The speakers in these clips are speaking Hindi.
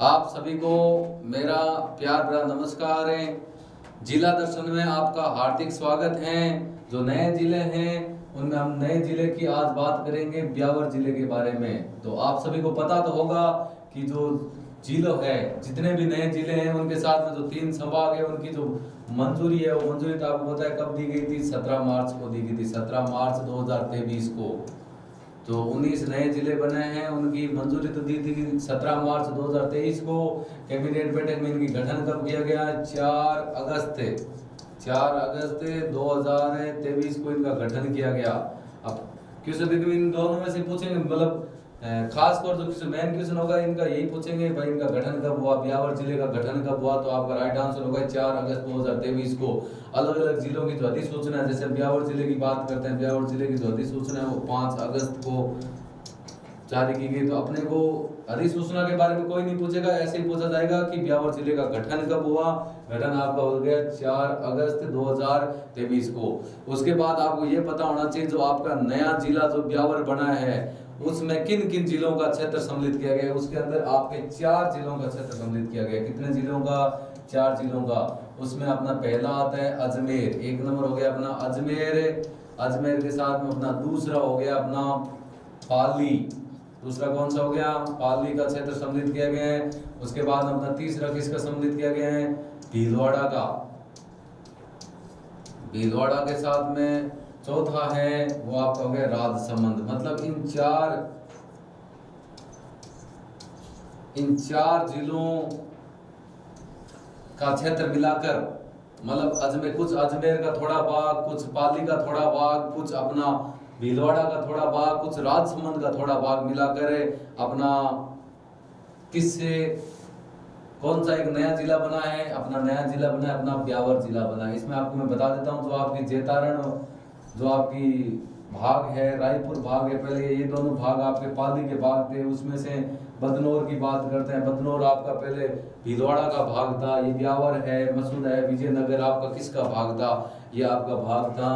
आप सभी को मेरा प्यार भरा नमस्कार है। जिला दर्शन में आपका हार्दिक स्वागत है। जो नए जिले हैं उनमें हम नए जिले की आज बात करेंगे, ब्यावर जिले के बारे में। तो आप सभी को पता तो होगा कि जो जिलों है, जितने भी नए जिले हैं उनके साथ में जो 3 संभाग है उनकी जो मंजूरी है, वो मंजूरी तो आपको पता है कब दी गई थी? 17 मार्च को दी गई थी, 17 मार्च 2023 को। तो 19 नए जिले बने हैं, उनकी मंजूरी तो दी थी 17 मार्च 2023 को। कैबिनेट बैठक में इनकी गठन कब किया गया? 4 अगस्त 2023 को इनका गठन किया गया। अब क्वेश्चन इन दोनों में से पूछेंगे, मतलब खास तौर जो मेन क्वेश्चन होगा इनका यही पूछेंगे, भाई इनका गठन कब हुआ, ब्यावर जिले का गठन कब हुआ? तो आपका राइट आंसर होगा 4 अगस्त 2023 को। अलग अलग जिलों की जो अधिसूचना है, जैसे ब्यावर जिले की बात करते हैं, ब्यावर जिले की जो अधिसूचना है वो 5 अगस्त को जारी की गई। तो अपने को अधिसूचना के बारे में कोई नहीं पूछेगा, ऐसे ही पूछा जाएगा कि ब्यावर जिले का गठन कब हुआ। गठन आपका हो गया 4 अगस्त 2023 को। उसके बाद आपको ये पता होना चाहिए, जो आपका नया जिला जो ब्यावर बना है उसमें किन किन जिलों का क्षेत्र सम्मिलित किया गया है। उसके अंदर आपके 4 जिलों का क्षेत्र सम्मिलित किया गया है। कितने जिलों का? 4 जिलों का। उसमें अपना पहला आता है अजमेर, 1 नंबर हो गया अपना अजमेर। अजमेर के साथ में अपना दूसरा हो गया अपना पाली। दूसरा कौन सा हो गया? पाली का क्षेत्र सम्मिलित किया गया है। उसके बाद अपना तीसरा किसका सम्मिलित किया गया है? भीलवाड़ा का। भीलवाड़ा के साथ में चौथा है वो आपका हो गया राजसमंद। मतलब इन चार जिलों का क्षेत्र मिलाकर, मतलब अजमेर, कुछ अजमेर का थोड़ा भाग, कुछ पाली का थोड़ा भाग, कुछ अपना भीलवाड़ा का थोड़ा भाग, कुछ राजसमंद का थोड़ा भाग मिलाकर अपना किससे कौन सा एक नया जिला बना है? अपना नया जिला बना है, अपना ब्यावर जिला बना है। इसमें आपको मैं बता देता हूँ, जो आपकी जेतारण, जो आपकी भाग है, रायपुर भाग है, पहले ये दोनों भाग आपके पाली के भाग थे। उसमें से बदनौर की बात करते हैं, बदनौर आपका पहले भीलवाड़ा का भाग था। ये ब्यावर है, मसूद है, विजयनगर आपका किसका भाग था? ये आपका भाग था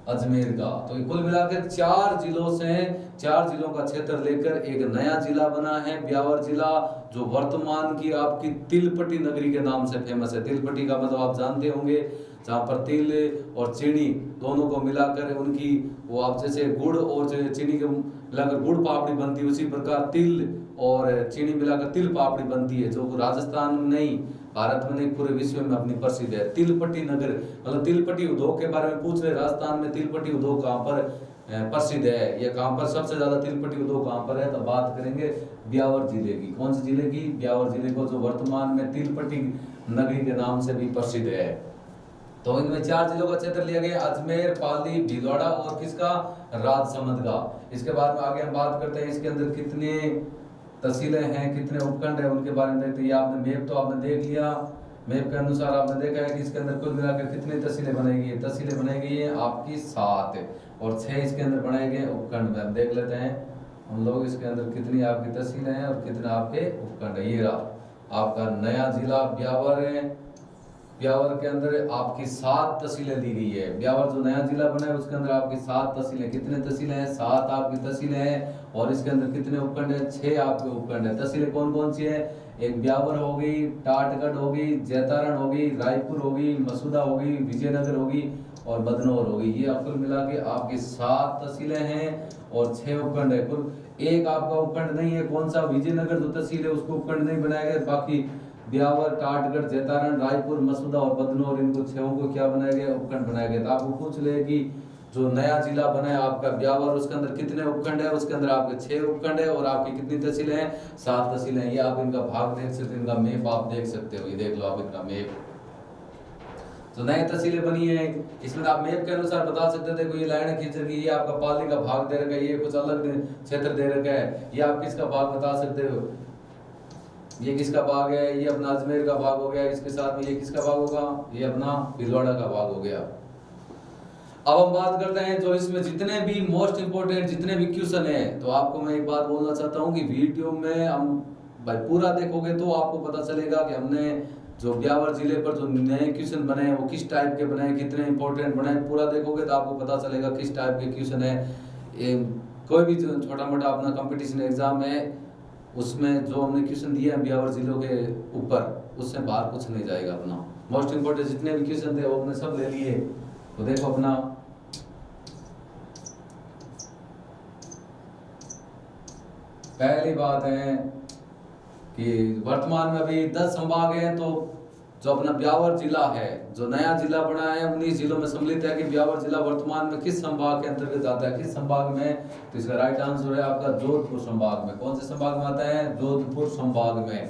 अजमेर का। तो कुल मिलाकर 4 जिलों से, 4 जिलों का क्षेत्र लेकर एक नया जिला बना है ब्यावर जिला, जो वर्तमान की आपकी तिलपट्टी नगरी के नाम से फेमस है। तिलपट्टी का मतलब आप जानते होंगे, जहाँ पर तिल और चीनी दोनों को मिलाकर उनकी वो, आप जैसे गुड़ और चीनी के मिलाकर गुड़ पापड़ी बनती है, उसी प्रकार तिल और चीनी मिलाकर तिल पापड़ी बनती है, जो राजस्थान में नहीं, भारत में नहीं, पूरे विश्व में अपनी प्रसिद्ध है। तिलपट्टी नगर, मतलब तिलपट्टी उद्योग के बारे में पूछ रहे, राजस्थान में तिलपट्टी उद्योग कहाँ पर प्रसिद्ध है, या कहाँ पर सबसे ज्यादा तिलपट्टी उद्योग कहाँ पर है? तो बात करेंगे ब्यावर जिले की। कौन से जिले की? ब्यावर जिले को, जो वर्तमान में तिलपट्टी नगरी के नाम से भी प्रसिद्ध है। तो इनमें 4 जिलों का क्षेत्र लिया गया, अजमेर, पाली, भीलवाड़ा और किसका? राजसमंद का। इसके बाद में आगे हम बात करते हैं, इसके अंदर कितने तहसीलें हैं, कितने उपखंड है, उनके बारे में देखते हैं। ये आपने मैप तो आपने देख लिया, मैप के अनुसार आपने देखा है कि इसके अंदर कुल मिलाकर कितनी तहसीलें बनाई गई है? तहसीलें बनाई गई है आपकी 7 और 6 इसके अंदर बनाए गए उपखंड में। देख लेते हैं हम लोग इसके अंदर कितनी आपकी तहसीलें हैं और कितना आपके उपखंड है। ये रहा आपका नया जिला ब्यावर है। ब्यावर के अंदर आपकी 7 तहसीलें दी गई है। ब्यावर जो नया जिला बना है उसके अंदर आपकी 7 तहसीलें। कितने तहसीलें हैं? 7 आपकी तहसीलें हैं। और इसके अंदर कितने उपखंड है? 6 आपके उपखंड है। तहसीलें कौन कौन सी है? एक ब्यावर हो गई, टाटगढ़ हो गई, जैतारण हो गई, रायपुर हो गई, मसूदा हो गई, विजयनगर हो गई और बदनौर हो गई। ये कुल मिला के आपकी 7 तहसीलें हैं और 6 उपखंड है। कुल एक आपका उपखंड नहीं है, कौन सा? विजयनगर जो तहसील है उसको उपखंड नहीं बनाया गया। बाकी ब्यावर, टाटगढ़, जैतारण, रायपुर, मसूदा और बदनौर, इनको 6 को क्या बनाया गया? उपखंड बनाया गया। तो आपको पूछ ले कि जो नया जिला बना है आपका ब्यावर, उसके अंदर कितने उपखंड है? उसके अंदर आपके 6 उपखंड है और आपकी कितनी तहसीलें हैं? 7 तहसीलें हैं। ये आप इनका भाग देख सकते हो, इनका मैप आप देख सकते हो। ये देख लो आप इनका मैप, तो नई तहसीलें बनी है। इसमें आप मैप के अनुसार बता सकते थे, देखो ये लाइन खींच रखी है, ये आपका पाली का भाग दे रखा है, ये कुछ अलग क्षेत्र दे रखा है। ये आप किसका भाग बता सकते हो? ये किसका भाग है? ये अपना अजमेर का भाग हो गया। इसके साथ में ये किसका भाग होगा? ये अपना भीलवाड़ा का भाग हो गया। अब हम बात करते हैं जो इसमें जितने भी मोस्ट इंपोर्टेंट जितने भी क्वेश्चन है, तो आपको मैं एक बात बोलना चाहता हूँ कि वीडियो में हम भाई पूरा देखोगे तो आपको पता चलेगा कि हमने जो ब्यावर जिले पर जो नए क्वेश्चन बने हैं वो किस टाइप के बने हैं, कितने इंपॉर्टेंट बने हैं। पूरा देखोगे तो आपको पता चलेगा किस टाइप के क्वेश्चन है। कोई भी छोटा मोटा अपना कंपटीशन एग्जाम है उसमें जो हमने क्वेश्चन दिए हैं ब्यावर जिलों के ऊपर, उससे बाहर कुछ नहीं जाएगा अपना। मोस्ट इंपोर्टेंट जितने भी क्वेश्चन थे वो हमने सब ले लिए। तो देखो अपना पहली बात है कि वर्तमान में अभी 10 संभाग हैं, तो जो अपना ब्यावर जिला है, जो नया जिला बना है, 19 जिलों में सम्मिलित है कि ब्यावर जिला वर्तमान में किस संभाग के अंतर्गत आता है, किस संभाग में। तो इसका राइट आंसर है आपका जोधपुर संभाग में। कौन से संभाग में आता है? जोधपुर संभाग में।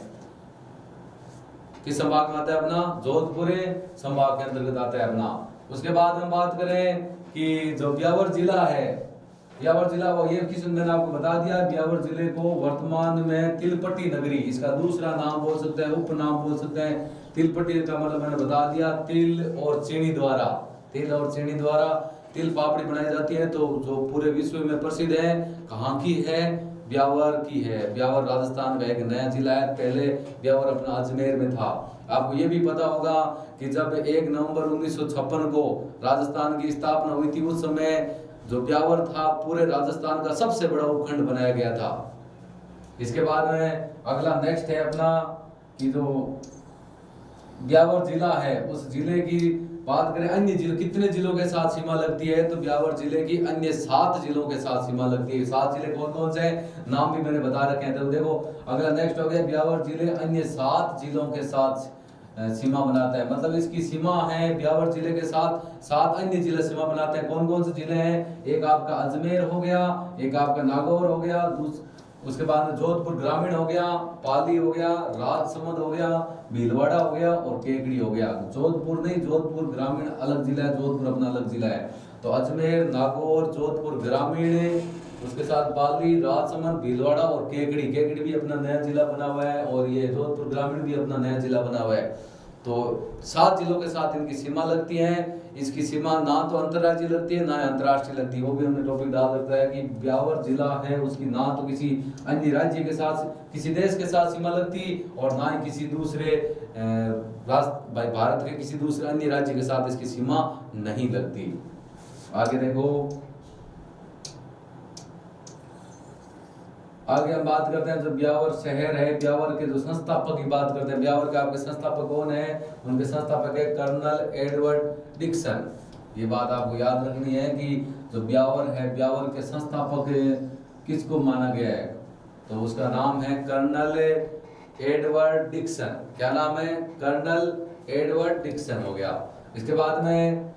किस संभाग में आता है अपना? जोधपुर संभाग के अंतर्गत आता है अपना। उसके बाद हम बात करें कि जो ब्यावर जिला है, ब्यावर जिला वो ये किस मैंने आपको बता दिया, ब्यावर जिले को वर्तमान में तिलपट्टी नगरी, इसका दूसरा नाम बोल सकते हैं, उपनाम बोल सकते हैं। तिलपट्टी का मतलब मैंने बता दिया, तिल और चीनी द्वारा, तिल और चीनी द्वारा तिल पापड़ी बनाई जाती है। तो जो पूरे विश्व में प्रसिद्ध है, कहाँ की है? ब्यावर की है। ब्यावर राजस्थान का एक नया जिला है। पहले ब्यावर अपना अजमेर में था। आपको ये भी पता होगा कि जब 1 नवंबर 1956 को राजस्थान की स्थापना हुई थी, उस समय जो ब्यावर था पूरे राजस्थान का सबसे बड़ा उपखंड बनाया गया था। इसके बाद में अगला नेक्स्ट है अपना कि जो ब्यावर जिला है, उस जिले की बात करें, अन्य जिले कितने जिलों के साथ सीमा लगती है? तो ब्यावर जिले की अन्य 7 जिलों के साथ सीमा लगती है। 7 जिले कौन कौन से हैं? नाम भी मैंने बता रखे हैं। तो देखो अगला नेक्स्ट हो गया, ब्यावर जिले अन्य 7 जिलों के साथ सीमा बनाता है। मतलब इसकी सीमा है ब्यावर जिले के साथ 7 अन्य जिले सीमा बनाते हैं। कौन कौन से जिले हैं? एक आपका अजमेर हो गया, एक आपका नागौर हो गया, उसके बाद जोधपुर ग्रामीण हो गया, पाली हो गया, राजसमंद हो गया, भीलवाड़ा हो गया और केकड़ी हो गया। जोधपुर नहीं, जोधपुर ग्रामीण अलग जिला है, जोधपुर अपना अलग जिला है। तो अजमेर, नागौर, जोधपुर ग्रामीण, उसके साथ पाली, राजसमंद, भीलवाड़ा और केकड़ी। केकड़ी भी अपना नया जिला बना हुआ है और ये जोधपुर ग्रामीण भी अपना नया जिला बना हुआ है। तो 7 जिलों के साथ इनकी सीमा लगती है। इसकी सीमा ना तो अंतर्राज्यीय लगती है ना अंतर्राष्ट्रीय लगती है। वो भी हमने टॉपिक डाल रखा है कि ब्यावर जिला है उसकी ना तो किसी अन्य राज्य के साथ, किसी देश के साथ सीमा लगती और ना ही किसी दूसरे भारत के किसी दूसरे अन्य राज्य के साथ इसकी सीमा नहीं लगती। आगे देखो, आगे हम बात करते हैं जो ब्यावर शहर है, ब्यावर के जो संस्थापक की बात करते हैं। ब्यावर के आपके संस्थापक कौन है? उनके संस्थापक है कर्नल एडवर्ड डिक्सन। ये बात आपको याद रखनी है कि जो ब्यावर है, ब्यावर के संस्थापक किसको माना गया है? तो उसका नाम है कर्नल एडवर्ड डिक्सन। क्या नाम है? कर्नल एडवर्ड डिक्सन हो गया। इसके बाद में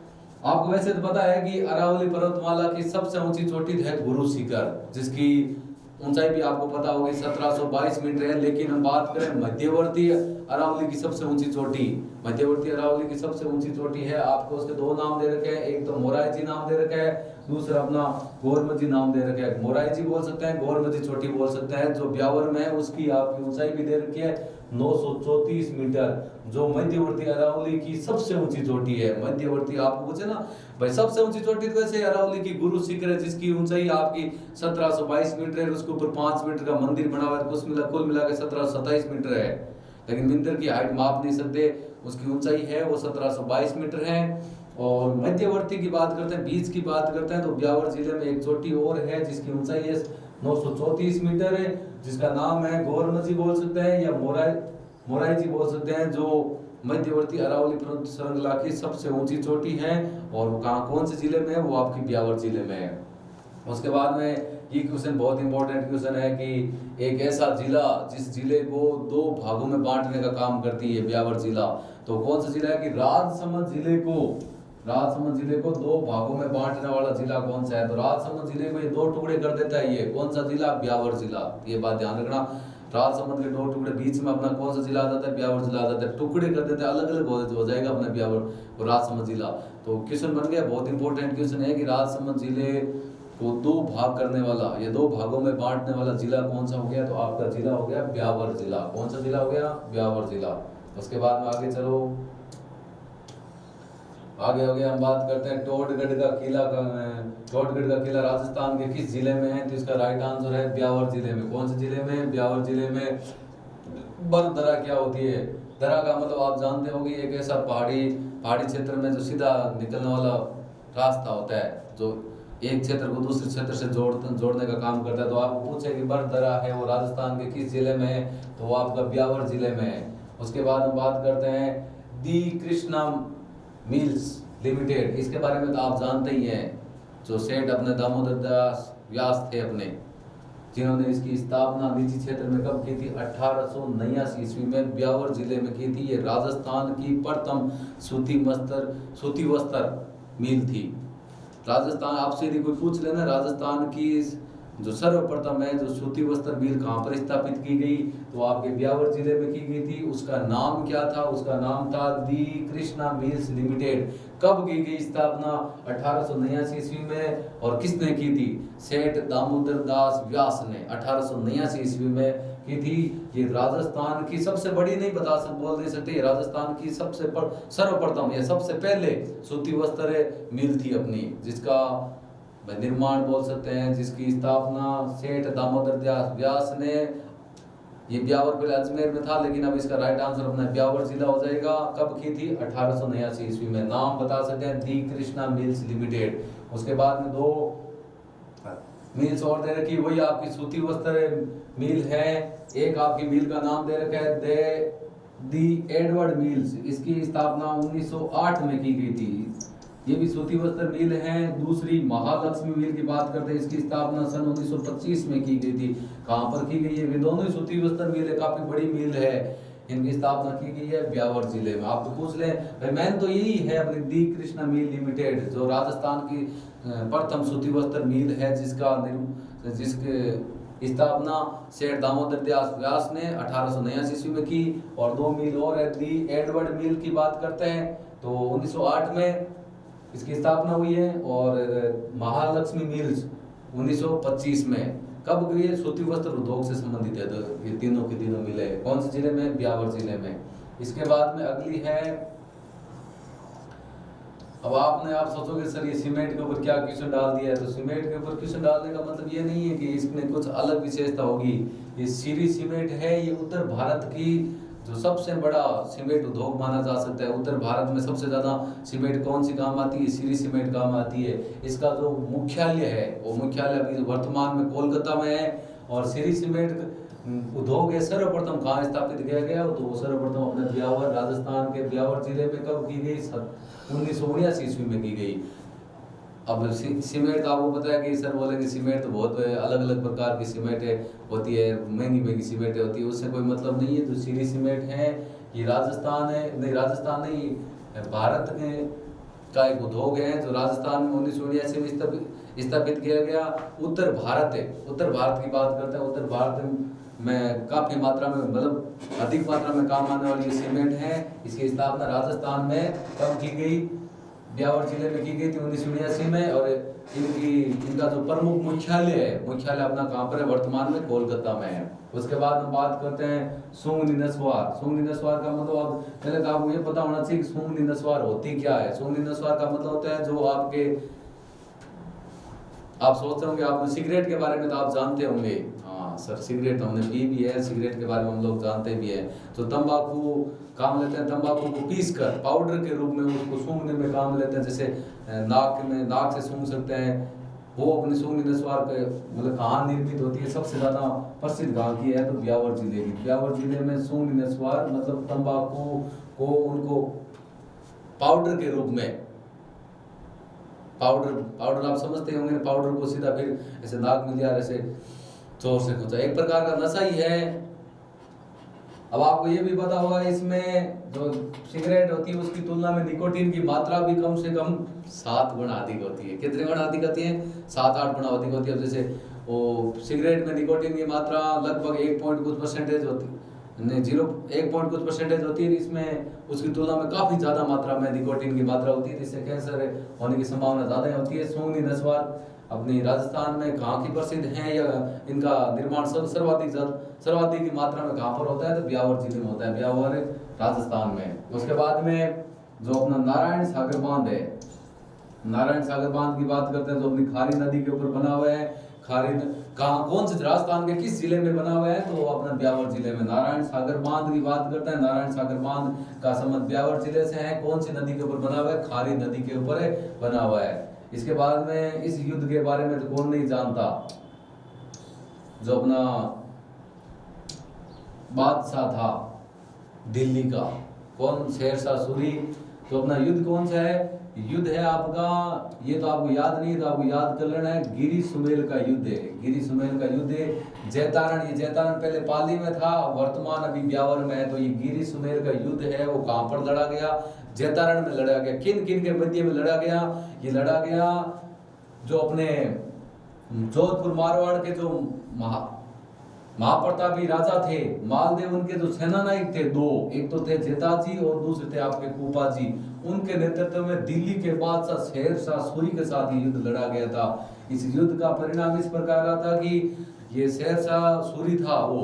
आपको वैसे तो पता है कि अरावली पर्वतमाला की सबसे ऊंची चोटी है गुरु शिखर, जिसकी ऊंचाई भी आपको पता होगी 1722 मीटर है। लेकिन हम बात करें मध्यवर्ती अरावली की सबसे ऊंची चोटी, मध्यवर्ती अरावली की सबसे ऊंची चोटी है, आपको उसके 2 नाम दे रखे हैं। एक तो मोराईजी नाम दे रखा है, दूसरा अपना गोरमजी नाम दे रखा है। मोराईजी बोल सकते हैं, गोरमजी चोटी बोल सकते हैं। जो ब्यावर में है उसकी आपकी ऊंचाई भी दे रखी है 934 मीटर, जो मध्यवर्ती अरावली की सबसे ऊंची चोटी है। मध्यवर्ती आपको पूछे ना भाई सबसे ऊंची चोटी, तो वैसे अरावली की गुरु शिखर है जिसकी ऊंचाई आपकी 1722 मीटर है। उसके ऊपर 5 मीटर का मंदिर बना हुआ है, कुल मिला के 1727 मीटर है। लेकिन मंदिर की हाइट माप नहीं सकते, उसकी ऊंचाई है वो 1722 मीटर है। और मध्यवर्ती की बात करते हैं, बीच की बात करते हैं, तो ब्यावर जिले में एक चोटी और है जिसकी ऊंचाई है 934 मीटर है, जिसका नाम है गोरमजी बोल सकते हैं या मोराईजी बोल सकते हैं, जो मध्यवर्ती अरावली पर्वत श्रृंखला की सबसे ऊंची चोटी है। और वो कहाँ कौन से जिले में है? वो आपकी ब्यावर जिले में है। उसके बाद में ये क्वेश्चन बहुत इंपॉर्टेंट क्वेश्चन है कि एक ऐसा जिला जिस जिले को 2 भागों में बांटने का काम करती है ब्यावर जिला, तो कौन सा जिला है? कि राजसमंद जिले को 2 भागों में बांटने वाला जिला कौन सा है? तो राजसमंद जिले को ये 2 टुकड़े कर देता है। ये कौन सा जिला? ब्यावर जिला। ये बात ध्यान रखना, राजसमंद के 2 टुकड़े, बीच में अपना कौन सा जिला आ जाता है? ब्यावर जिला आ जाता है। टुकड़े कर देते हैं, अलग अलग हो जाएगा अपना ब्यावर और राजसमंद जिला। तो क्वेश्चन बन गया, बहुत इंपॉर्टेंट क्वेश्चन है कि राजसमंद जिले को 2 भाग करने वाला, ये 2 भागों में बांटने वाला जिला कौन सा हो गया? तो आपका जिला हो गया ब्यावर जिला। कौन सा जिला हो गया? ब्यावर जिला। उसके बाद में आगे चलो, आगे हो गया हम बात करते हैं टोडगढ़ का किला का। टोडगढ़ का किला राजस्थान के किस जिले में है? तो इसका राइट आंसर है ब्यावर जिले में। कौन से जिले में? ब्यावर जिले में। बर्फ दरा क्या होती है? दरा का मतलब आप जानते होंगे, एक ऐसा पहाड़ी क्षेत्र में जो सीधा निकलने वाला रास्ता होता है, जो एक क्षेत्र को दूसरे क्षेत्र से जोड़ने का काम करता है। तो आप पूछे कि बड़दरा है वो राजस्थान के किस जिले में है, तो वो आपका ब्यावर जिले में है। उसके बाद हम बात करते हैं दी कृष्णा मिल्स लिमिटेड, इसके बारे में तो आप जानते ही हैं, जो सेठ अपने दामोदर दास व्यास थे अपने, जिन्होंने इसकी स्थापना निजी क्षेत्र में कब की थी, 1889 ईस्वी में ब्यावर जिले में की थी। ये राजस्थान की प्रथम सूती वस्त्र मिल थी। राजस्थान, आपसे यदि कोई पूछ लेना राजस्थान की जो सर्वप्रथम है जो सूती वस्त्र मिल कहाँ पर स्थापित की गई, तो आपके ब्यावर जिले में की गई थी। उसका नाम क्या था, उसका नाम था दी कृष्णा मिल्स लिमिटेड। कब की गई स्थापना, 1889 ईस्वी में। और किसने की थी, सेठ दामोदर दास व्यास ने 1889 ईस्वी में की थी। ये राजस्थान की सबसे बड़ी नहीं बोल नहीं सकते, राजस्थान की सर्वप्रथम या सबसे पहले सूती वस्त्र मिल थी अपनी, जिसका निर्माण बोल सकते हैं, जिसकी स्थापना सेठ दामोदर दास व्यास ने। ये ब्यावर पहले अजमेर में था, लेकिन अब इसका राइट आंसर अपना ब्यावर जिला हो जाएगा। कब की थी, 1889 ईस्वी में। नाम बता सकते हैं, दी कृष्णा मिल्स लिमिटेड। उसके बाद में 2 मिल्स और दे रखी, वही आपकी सूती वस्त्र मिल है। एक आपकी मिल का नाम दे रखा है दी एडवर्ड मिल्स, इसकी स्थापना 1908 में की गई थी। ये भी सूती वस्त्र मिल है। दूसरी महालक्ष्मी मिल की बात करते हैं, इसकी स्थापना सन 1925 में की गई थी। कहाँ पर की गई है, वे दोनों ही सूती वस्त्र मिल है, काफी बड़ी मिल है। इनकी स्थापना की गई है ब्यावर जिले में। आपको पूछ ले भाई, मैन तो यही है अपनी दी कृष्णा मिल लिमिटेड, जो राजस्थान की प्रथम सूती वस्त्र मिल है, जिसके स्थापना सेठ दामोदर दास व्यास ने 1889 ईस्वी में की। और 2 मिल और है, दी एडवर्ड मिल की बात करते हैं तो 1908 में इसकी स्थापना हुई है। और महालक्ष्मी मिल्स 1925 में। कब हुई है, सूती वस्त्र उद्योग से संबंधित है। तो ये तीनों की तीनों मिले कौन से जिले में, ब्यावर जिले में। इसके बाद में अगली है, अब आप सोचोगे सर ये सीमेंट के ऊपर क्या क्वेश्चन डाल दिया है, तो सीमेंट के ऊपर क्वेश्चन डालने का मतलब ये नहीं है कि इसमें कुछ अलग विशेषता होगी। ये सीरी सीमेंट है, ये उत्तर भारत की जो सबसे बड़ा सीमेंट उद्योग माना जा सकता है। उत्तर भारत में सबसे ज्यादा सीमेंट कौन सी काम आती है, सीरी सीमेंट काम आती है। इसका जो मुख्यालय है वो मुख्यालय अभी वर्तमान में कोलकाता में है। और सीरी सीमेंट उद्योग है सर्वप्रथम कहाँ स्थापित किया गया, तो वो सर्वप्रथम अपने ब्यावर, राजस्थान के ब्यावर जिले में कब की गई, 1979 ईस्वी में की गई। अब सीमेंट का आपको पता है कि सर बोले कि सीमेंट तो बहुत अलग अलग प्रकार की सीमेंट होती है, महंगी महंगी सीमेंट होती है, उससे कोई मतलब नहीं है। जो सीरी सीमेंट है ये राजस्थान है, नहीं राजस्थान नहीं, भारत के का एक उद्योग है जो राजस्थान में 1979 में स्थापित किया गया। उत्तर भारत है, उत्तर भारत की बात करते हैं, उत्तर भारत में काफी मात्रा में, मतलब अधिक मात्रा में काम आने वाली ये सीमेंट है। इसकी स्थापना राजस्थान में कब की गई, ब्यावर जिले में की गई थी 1979 में। और इनका जो प्रमुख मुख्यालय है, मुख्यालय अपना कहाँ पर है, वर्तमान में कोलकाता में है। उसके बाद हम बात करते हैं सूंगनी नस्वार। सूंगनी नस्वार का मतलब, अब पहले तो आपको ये पता होना चाहिए कि सूंगनी नस्वार होती क्या है। सूंगनी नस्वार का मतलब होता है जो आपके, आप सोचते होंगे, आप सिगरेट के बारे में तो आप जानते होंगे, हाँ सर सिगरेट हमने पी भी है, सिगरेट के बारे में हम लोग जानते भी है। तो तंबाकू काम लेते हैं, तंबाकू को पीस कर पाउडर के रूप में उसको सूंघने में काम लेते हैं। जैसे नाक से सूंघ सकते हैं, वो अपनी सूंघनी नस्वार के मतलब कहाँ निर्मित होती है, सबसे ज्यादा प्रसिद्ध कहाँ की है, तो ब्यावर जिले की। ब्यावर जिले में सूंघनी नस्वार मतलब तंबाकू को उनको पाउडर के रूप में, पाउडर आप समझते होंगे, पाउडर को सीधा फिर ऐसे नाक में लिया, ऐसे जोर से कुछ एक प्रकार का नशा ही है। अब आपको ये भी पता होगा, इसमें जो सिगरेट होती है उसकी तुलना में निकोटीन की मात्रा भी कम से कम 7 गुना अधिक होती है। कितने गुना अधिक होती है, 7-8 गुना अधिक होती है। अब जैसे वो सिगरेट में निकोटीन की मात्रा लगभग 1% होती है, नहीं 1% होती है, इसमें उसकी तुलना में काफी ज्यादा मात्रा में निकोटीन की मात्रा होती है, जिससे कैंसर होने की संभावना ज्यादा होती है। सूंघनी नस्वार अपनी राजस्थान में कहाँ की प्रसिद्ध है, या इनका निर्माण सर्वाधिक की मात्रा में कहाँ पर होता है, तो ब्यावर जिले में होता है, ब्यावर राजस्थान में। उसके बाद में जो अपना नारायण सागर बांध है, नारायण सागर बांध की बात करते हैं, जो अपनी खारी नदी के ऊपर बना हुआ है। खारी कहाँ, कौन से राजस्थान के किस जिले में बना हुआ है, तो अपना ब्यावर जिले में नारायण सागर बांध की बात करते हैं। नारायण सागर बांध का संबंध ब्यावर जिले से है। कौन सी नदी के ऊपर बना हुआ है, खारी नदी के ऊपर बना हुआ है। इसके बाद में इस युद्ध के बारे में तो कौन नहीं जानता, जो अपना बादशाह था दिल्ली का, कौन, शेरशाह सूरी। तो अपना युद्ध कौन सा है, युद्ध है आपका, ये तो आपको याद नहीं है तो आपको याद कर लेना है, गिरी सुमेल का युद्ध है। गिरी सुमेल का युद्ध है जैतारण, ये जैतारण पहले पाली में था, वर्तमान अभी ब्यावर में है। तो ये गिरी सुमेल का युद्ध है, वो कहाँ पर लड़ा गया, जैतारण में लड़ा गया। किन किन के मध्य में लड़ा गया, ये लड़ा गया जो अपने जोधपुर मारवाड़ के जो महाप्रतापी राजा थे मालदेव, उनके जो सेनानायक थे दो, एक तो थे जेताजी और दूसरे थे आपके कुपाजी। उनके नेतृत्व में दिल्ली के बादशाह शेरशाह सूरी के साथ ये युद्ध लड़ा गया था। इस युद्ध का परिणाम इस प्रकार का था कि ये शेरशाह सूरी था, वो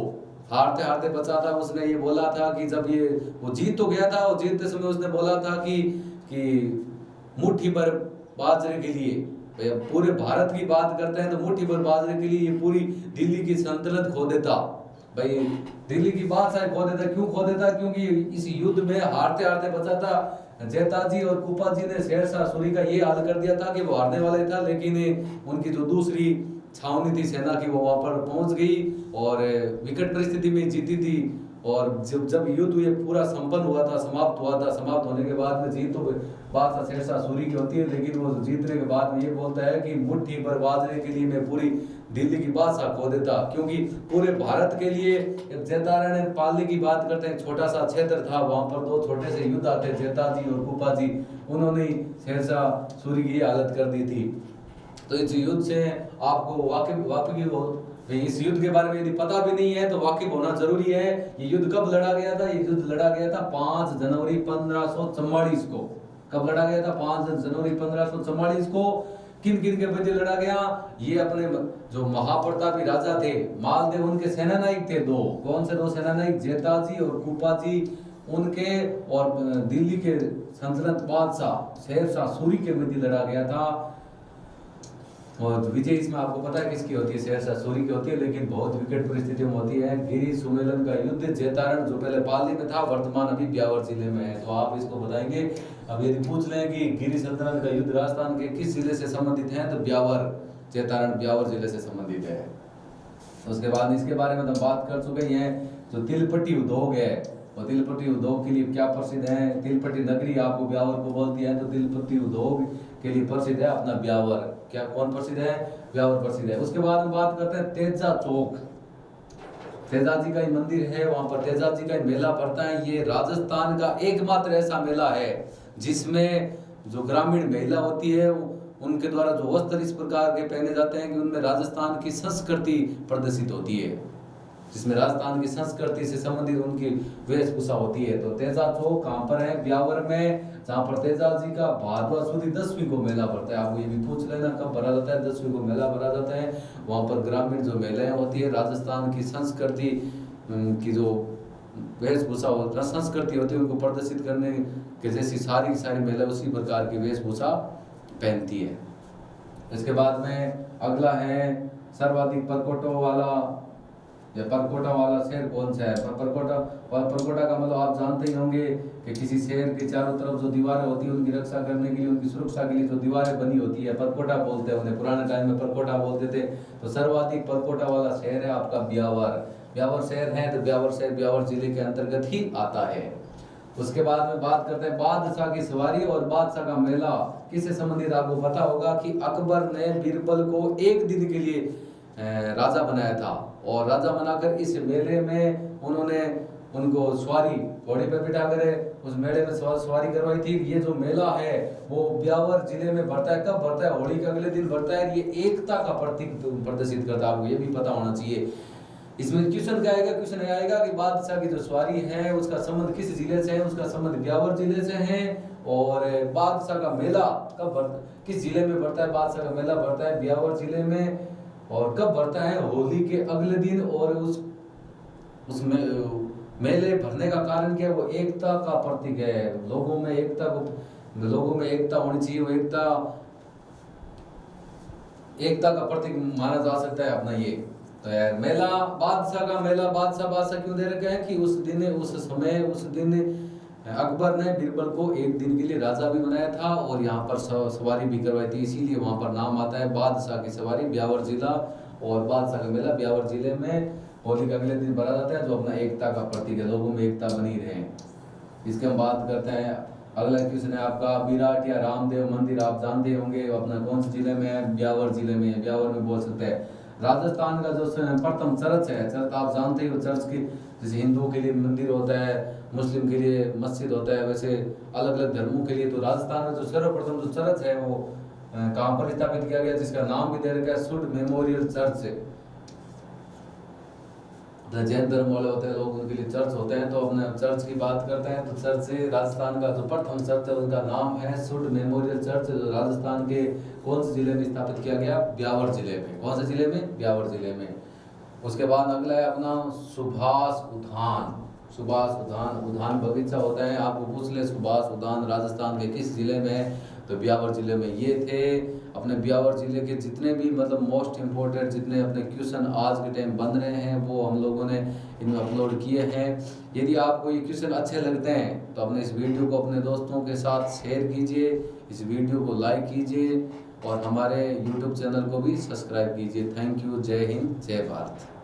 हारते हारते बचा था। उसने ये बोला था कि जब ये वो जीत तो गया था, और जीतते समय उसने बोला था कि मुट्ठी भर बाजरे के लिए, पूरे भारत की बात करते हैं तो मुट्ठी भर बाजरे के लिए ये पूरी दिल्ली की सल्तनत खो देता। भाई दिल्ली की बादशाह खो देता, क्यों खो देता, क्योंकि इस युद्ध में हारते हारते बचा था। जेताजी और कुपाजी ने शेरशाह सूरी का ये हाल कर दिया था कि वो हारने वाला ही था, लेकिन उनकी जो दूसरी छावनी थी सेना की, वो वहां पर पहुंच गई और विकट परिस्थिति में जीती थी। और जब युद्ध ये पूरा संपन्न हुआ था, समाप्त हुआ था, समाप्त होने के बाद में जीत तो बादशाह शेरशाह सूरी की होती है, लेकिन वो जीतने के बाद में ये बोलता है कि मुट्ठी भर बाजरे के लिए मैं पूरी दिल्ली की बादशाह खो देता। क्योंकि पूरे भारत के लिए जैतारण पालने की बात करते हैं, छोटा सा क्षेत्र था, वहां पर दो छोटे से युद्ध आते, जेताजी और कुपाजी, उन्होंने शेरशाह सूरी की हालत कर दी थी। तो इस युद्ध से आपको वाकिफ हो, इस युद्ध के बारे में यदि पता भी नहीं है तो वाकिफ होना जरूरी है। ये युद्ध कब लड़ा गया था, ये युद्ध लड़ा गया था 5 जनवरी 1544 को। कब लड़ा गया था, 5 जनवरी 1544 को। किन किन के मध्य लड़ा गया, ये अपने जो महाप्रतापी राजा थे मालदेव, उनके सेनानायक थे दो, कौन से दो सेनानायक, जेताजी और कुपाजी, उनके और दिल्ली के सल्तनत बादशाह शेरशाह सूरी के मध्य लड़ा गया था। और विजय इसमें आपको पता है किसकी होती है, शेरशाह सूरी की होती है, लेकिन बहुत विकट परिस्थिति में होती है। गिरी सुमेलन का युद्ध जैतारण जो पहले पाली में था, वर्तमान अभी ब्यावर जिले में है। तो आप इसको बताएंगे। अब यदि पूछ लें कि गिरी सल्तनत का युद्ध राजस्थान के किस जिले से संबंधित है, तो ब्यावर, जैतारण ब्यावर जिले से संबंधित है। उसके बाद इसके बारे में तो बात कर चुके हैं। जो तिलपट्टी उद्योग है, और तिलपट्टी उद्योग के लिए क्या प्रसिद्ध है, तिलपट्टी नगरी आपको ब्यावर को बोलती है, तो तिलपट्टी उद्योग के लिए प्रसिद्ध है अपना ब्यावर। क्या कौन प्रसिद्ध है, ब्यावर प्रसिद्ध है। उसके बाद हम बात करते हैं तेजा चौक, तेजा जी का ही मंदिर है, वहां पर तेजा जी का ही मेला पड़ता है। ये राजस्थान का एकमात्र ऐसा मेला है जिसमें जो ग्रामीण महिला होती है उनके द्वारा जो वस्त्र इस प्रकार के पहने जाते हैं कि उनमें राजस्थान की संस्कृति प्रदर्शित होती है, जिसमें राजस्थान की संस्कृति से संबंधित उनकी वेशभूषा होती है। तो तेजा चौक कहाँ पर है, ब्यावर में, जहाँ पर तेजा जी का भादवा सुदी 10वीं को मेला पड़ता है। आपको ये भी पूछ लेना कब भरा जाता है, 10वीं को मेला भरा जाता है। वहाँ पर ग्रामीण जो महिलाएं होती है, राजस्थान की संस्कृति की जो वेशभूषा संस्कृति होती है उनको प्रदर्शित करने के जैसी सारी की सारी महिला उसी प्रकार की वेशभूषा पहनती है। इसके बाद में अगला है सर्वाधिक परकोटों वाला, या परकोटा वाला शहर कौन सा है। परकोटा का मतलब आप जानते ही होंगे कि किसी शहर के चारों तरफ जो दीवारें होती है उनकी रक्षा करने के लिए, उनकी सुरक्षा के लिए जो दीवारें बनी होती है, परकोटा बोलते हैं उन्हें, पुराने टाइम में परकोटा बोलते थे। तो सर्वाधिक परकोटा वाला शहर है आपका ब्यावर। ब्यावर शहर है तो ब्यावर शहर ब्यावर जिले के अंतर्गत ही आता है। उसके बाद में बात करते हैं बादशाह की सवारी और बादशाह का मेला किससे संबंधित। आपको पता होगा कि अकबर ने बीरबल को एक दिन के लिए राजा बनाया था, और राजा बनाकर इस मेले में उन्होंने उनको सवारी घोड़े पर बिठा कर उस मेले में सवारी करवाई थी। ये जो मेला है वो ब्यावर जिले में बढ़ता है। कब बढ़ता है, होली के अगले दिन बढ़ता है। ये एकता का प्रतीक प्रदर्शित करता है, आपको ये भी पता होना चाहिए। इसमें क्वेश्चन क्या आएगा, क्वेश्चन आएगा कि बादशाह की जो सवारी है उसका संबंध किस जिले से है, उसका संबंध ब्यावर जिले से है। और बादशाह का मेला कब बढ़ता, किस जिले में बढ़ता है, बादशाह का मेला बढ़ता है ब्यावर जिले में। और कब बढ़ता है, होली के अगले दिन। और उसमें मेले भरने का कारण क्या है, वो एकता का प्रतीक है। लोगों में एकता होनी चाहिए, वो एकता का प्रतीक माना जा सकता है अपना ये। तो यार मेला, बादशाह का मेला, बादशाह क्यों दे रखे हैं कि उस दिन अकबर ने बीरबल को एक दिन के लिए राजा भी बनाया था और यहाँ पर सवारी भी करवाई थी, इसीलिए वहाँ पर नाम आता है बादशाह की सवारी, ब्यावर जिला। और बादशाह का मेला ब्यावर जिले में होली के अगले दिन भरा जाता है, जो अपना एकता का प्रतीक है, लोगों में एकता बनी रहे। इसके हम बात करते हैं। अगला क्वेश्चन है आपका, विराट या रामदेव मंदिर आप जानते होंगे, अपना कौन से जिले में है? ब्यावर जिले में है, ब्यावर में बोल सकते हैं। राजस्थान का जो प्रथम चर्च है, चर्च आप जानते हो, चर्च की जैसे हिंदुओं के लिए मंदिर होता है, मुस्लिम के लिए मस्जिद होता है, वैसे अलग अलग धर्मों के लिए तो राजस्थान में जो सर्वप्रथम जो चर्च है वो कहाँ पर स्थापित किया गया, जिसका नाम भी दे रखा है सुड मेमोरियल चर्च। जैन धर्म वाले होते हैं लोग, उनके लिए चर्च होते हैं। तो अपने चर्च की बात करते हैं तो चर्च से राजस्थान का जो प्रथम चर्च है उनका नाम है सुड मेमोरियल चर्च, जो राजस्थान के कौन से जिले में स्थापित किया गया? ब्यावर जिले में। कौन से जिले में? ब्यावर जिले में। उसके बाद अगला है अपना सुभाष उद्यान। सुभाष उद्यान, उद्यान बगीचा होता है, आपको पूछ ले सुभाष उद्यान राजस्थान के किस जिले में है, तो ब्यावर जिले में। ये थे अपने ब्यावर जिले के जितने भी मतलब मोस्ट इम्पोर्टेंट जितने अपने क्वेश्चन आज के टाइम बन रहे हैं वो हम लोगों ने इनमें अपलोड किए हैं। यदि आपको ये क्वेश्चन अच्छे लगते हैं तो अपने इस वीडियो को अपने दोस्तों के साथ शेयर कीजिए, इस वीडियो को लाइक कीजिए और हमारे यूट्यूब चैनल को भी सब्सक्राइब कीजिए। Thank you. जय हिंद, जय भारत।